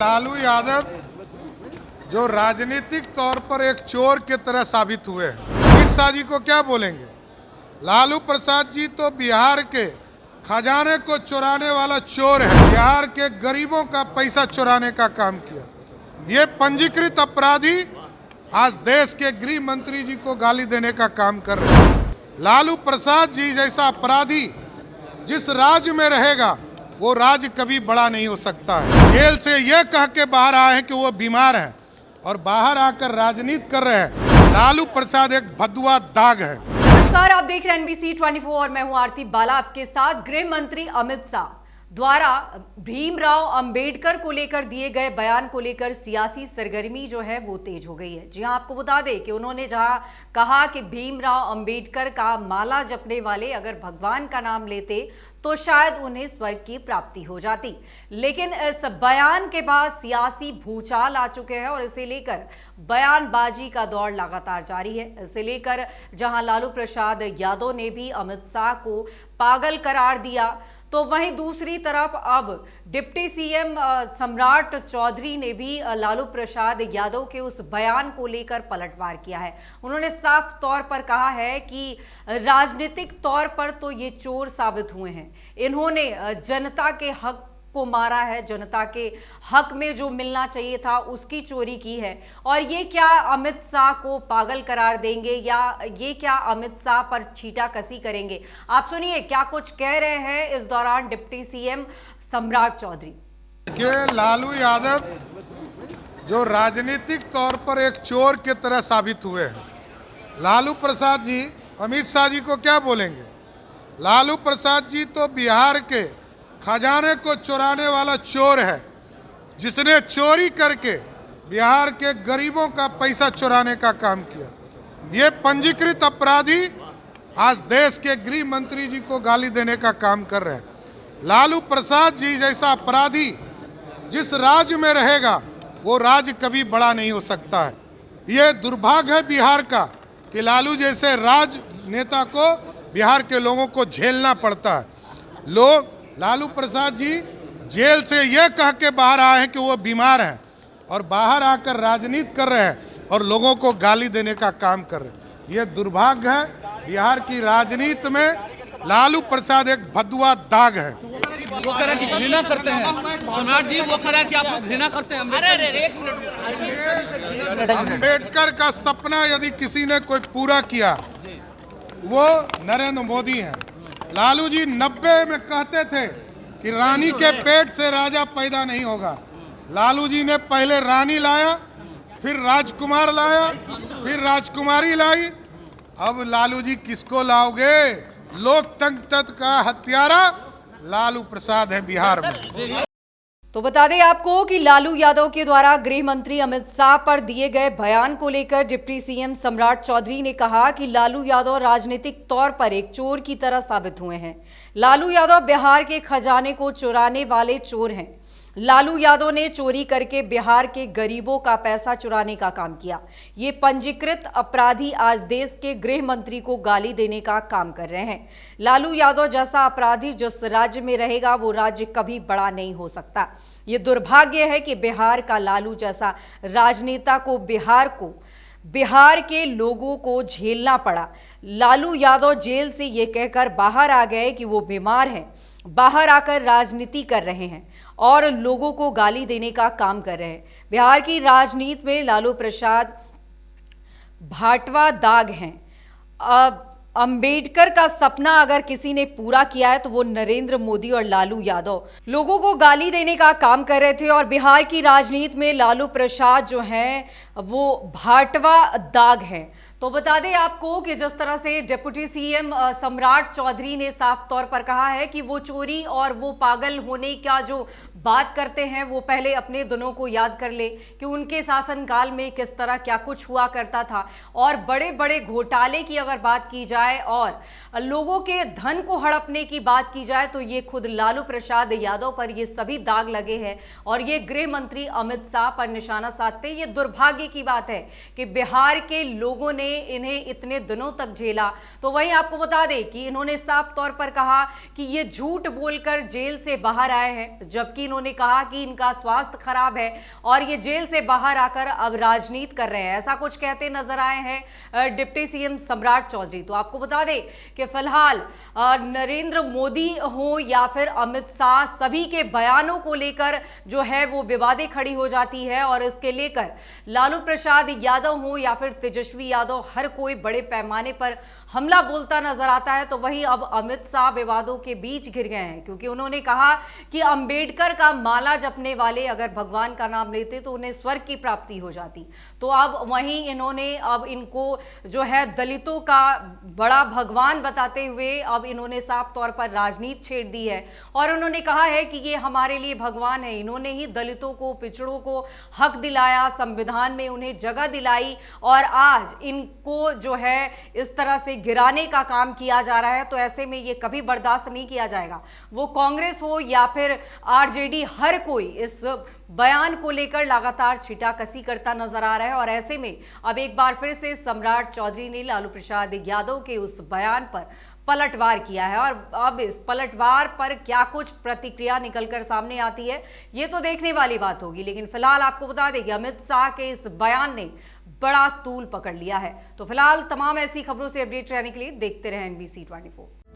लालू यादव जो राजनीतिक तौर पर एक चोर की तरह साबित हुए हैं, अमित शाह जी को क्या बोलेंगे। लालू प्रसाद जी तो बिहार के खजाने को चुराने वाला चोर है। बिहार के गरीबों का पैसा चुराने का काम किया। ये पंजीकृत अपराधी आज देश के गृह मंत्री जी को गाली देने का काम कर रहे हैं। लालू प्रसाद जी जैसा अपराधी जिस राज्य में रहेगा वो राज्य कभी बड़ा नहीं हो सकता है। जेल से ये कह के बाहर आए हैं कि वो बीमार हैं और बाहर आकर राजनीति कर रहे हैं। लालू प्रसाद एक भदुआ दाग है। नमस्कार, आप देख रहे हैं NBC 24 और मैं हूं आरती बाला आपके साथ। गृह मंत्री अमित शाह द्वारा भीमराव अंबेडकर को लेकर दिए गए बयान को लेकर सियासी सरगर्मी जो है वो तेज हो गई है। जी हां, आपको बता दें कि उन्होंने जहां कहा कि भीमराव अंबेडकर का माला जपने वाले अगर भगवान का नाम लेते तो शायद उन्हें स्वर्ग की प्राप्ति हो जाती, लेकिन इस बयान के बाद सियासी भूचाल आ चुके हैं और इसे लेकर बयानबाजी का दौर लगातार जारी है। इसे लेकर जहां लालू प्रसाद यादव ने भी अमित शाह को पागल करार दिया, तो वहीं दूसरी तरफ अब डिप्टी सीएम सम्राट चौधरी ने भी लालू प्रसाद यादव के उस बयान को लेकर पलटवार किया है। उन्होंने साफ तौर पर कहा है कि राजनीतिक तौर पर तो ये चोर साबित हुए हैं। इन्होंने जनता के हक को मारा है, जनता के हक में जो मिलना चाहिए था उसकी चोरी की है। और ये क्या अमित शाह को पागल करार देंगे या ये क्या अमित शाह पर छींटाकशी करेंगे? आप सुनिए क्या कुछ कह रहे हैं इस दौरान डिप्टी सीएम सम्राट चौधरी। देखिए, लालू यादव जो राजनीतिक तौर पर एक चोर की तरह साबित हुए हैं। लालू प्रसाद जी अमित शाह जी को क्या बोलेंगे। लालू प्रसाद जी तो बिहार के खजाने को चुराने वाला चोर है, जिसने चोरी करके बिहार के गरीबों का पैसा चुराने का काम किया। ये पंजीकृत अपराधी आज देश के गृह मंत्री जी को गाली देने का काम कर रहे हैं। लालू प्रसाद जी जैसा अपराधी जिस राज्य में रहेगा वो राज्य कभी बड़ा नहीं हो सकता है। ये दुर्भाग्य है बिहार का कि लालू जैसे राजनेता को बिहार के लोगों को झेलना पड़ता है। लोग लालू प्रसाद जी जेल से ये कह के बाहर आए हैं कि वो बीमार हैं और बाहर आकर राजनीति कर रहे हैं और लोगों को गाली देने का काम कर रहे हैं। ये दुर्भाग्य है। बिहार की राजनीति में लालू प्रसाद एक भदुआ दाग है। वो कह रहा कि घृणा करते हैं सम्राट जी, वो कह रहा कि आप लोग घृणा करते हैं। अम्बेडकर का सपना यदि किसी ने कोई पूरा किया वो नरेंद्र मोदी हैं। लालू जी 90 में कहते थे कि रानी के पेट से राजा पैदा नहीं होगा। लालू जी ने पहले रानी लाया, फिर राजकुमार लाया, फिर राजकुमारी लाई। अब लालू जी किसको लाओगे? लोकतंत्र का हत्यारा लालू प्रसाद है बिहार में। तो बता दें आपको कि लालू यादव के द्वारा गृह मंत्री अमित शाह पर दिए गए बयान को लेकर डिप्टी सीएम सम्राट चौधरी ने कहा कि लालू यादव राजनीतिक तौर पर एक चोर की तरह साबित हुए हैं। लालू यादव बिहार के खजाने को चुराने वाले चोर हैं। लालू यादव ने चोरी करके बिहार के गरीबों का पैसा चुराने का काम किया। ये पंजीकृत अपराधी आज देश के गृह मंत्री को गाली देने का काम कर रहे हैं। लालू यादव जैसा अपराधी जिस राज्य में रहेगा वो राज्य कभी बड़ा नहीं हो सकता। ये दुर्भाग्य है कि बिहार का लालू जैसा राजनेता को बिहार के लोगों को झेलना पड़ा। लालू यादव जेल से ये कहकर बाहर आ गए कि वो बीमार हैं, बाहर आकर राजनीति कर रहे हैं और लोगों को गाली देने का काम कर रहे हैं। बिहार की राजनीति में लालू प्रसाद भाटवा दाग हैं। अब अंबेडकर का सपना अगर किसी ने पूरा किया है तो वो नरेंद्र मोदी और लालू यादव लोगों को गाली देने का काम कर रहे थे। और बिहार की राजनीति में लालू प्रसाद जो हैं वो भाटवा दाग हैं। तो बता दें आपको कि जिस तरह से डिप्टी सीएम सम्राट चौधरी ने साफ तौर पर कहा है कि वो चोरी और वो पागल होने का जो बात करते हैं वो पहले अपने दिनों को याद कर ले कि उनके शासनकाल में किस तरह क्या कुछ हुआ करता था। और बड़े बड़े घोटाले की अगर बात की जाए और लोगों के धन को हड़पने की बात की जाए तो ये खुद लालू प्रसाद यादव पर ये सभी दाग लगे हैं और ये गृह मंत्री अमित शाह पर निशाना साधते। ये दुर्भाग्य की बात है कि बिहार के लोगों ने ने इन्हें इतने दिनों तक झेला। तो वहीं आपको बता दें कि इन्होंने साफ तौर पर कहा कि ये झूठ बोलकर जेल से बाहर आए हैं, जबकि इन्होंने कहा कि इनका स्वास्थ्य खराब है और ये जेल से बाहर आकर अब राजनीति कर रहे हैं। ऐसा कुछ कहते नजर आए हैं डिप्टी सीएम सम्राट चौधरी। तो आपको बता दें कि फिलहाल नरेंद्र मोदी हो या फिर अमित शाह, सभी के बयानों को लेकर जो है वो विवादें खड़ी हो जाती है और इसके लेकर लालू प्रसाद यादव हो या फिर तेजस्वी यादव, हर कोई बड़े पैमाने पर हमला बोलता नजर आता है। तो वहीं अब अमित शाह विवादों के बीच घिर गए हैं, क्योंकि उन्होंने कहा कि अंबेडकर का माला जपने वाले अगर भगवान का नाम लेते तो उन्हें स्वर्ग की प्राप्ति हो जाती। तो अब वहीं इन्होंने अब इनको जो है दलितों का बड़ा भगवान बताते हुए अब इन्होंने साफ तौर पर राजनीति छेड़ दी है और उन्होंने कहा है कि ये हमारे लिए भगवान है। इन्होंने ही दलितों को, पिछड़ों को हक दिलाया, संविधान में उन्हें जगह दिलाई और आज इनको जो है इस तरह से गिराने का काम किया जा रहा है। तो ऐसे में ये कभी बर्दाश्त नहीं किया जाएगा। वो कांग्रेस हो या फिर आरजेडी, हर कोई इस बयान को लेकर लगातार छींटाकशी करता नजर आ रहा है और ऐसे में अब एक बार फिर से सम्राट चौधरी ने लालू प्रसाद यादव के उस बयान पर पलटवार किया है और अब इस पलटवार पर क्या कुछ प्रतिक्रिया निकलकर सामने आती है ये तो देखने वाली बात होगी। लेकिन फिलहाल आपको बता दें कि अमित शाह के इस बयान ने बड़ा तूल पकड़ लिया है। तो फिलहाल तमाम ऐसी खबरों से अपडेट रहने के लिए देखते रहें NBC 24।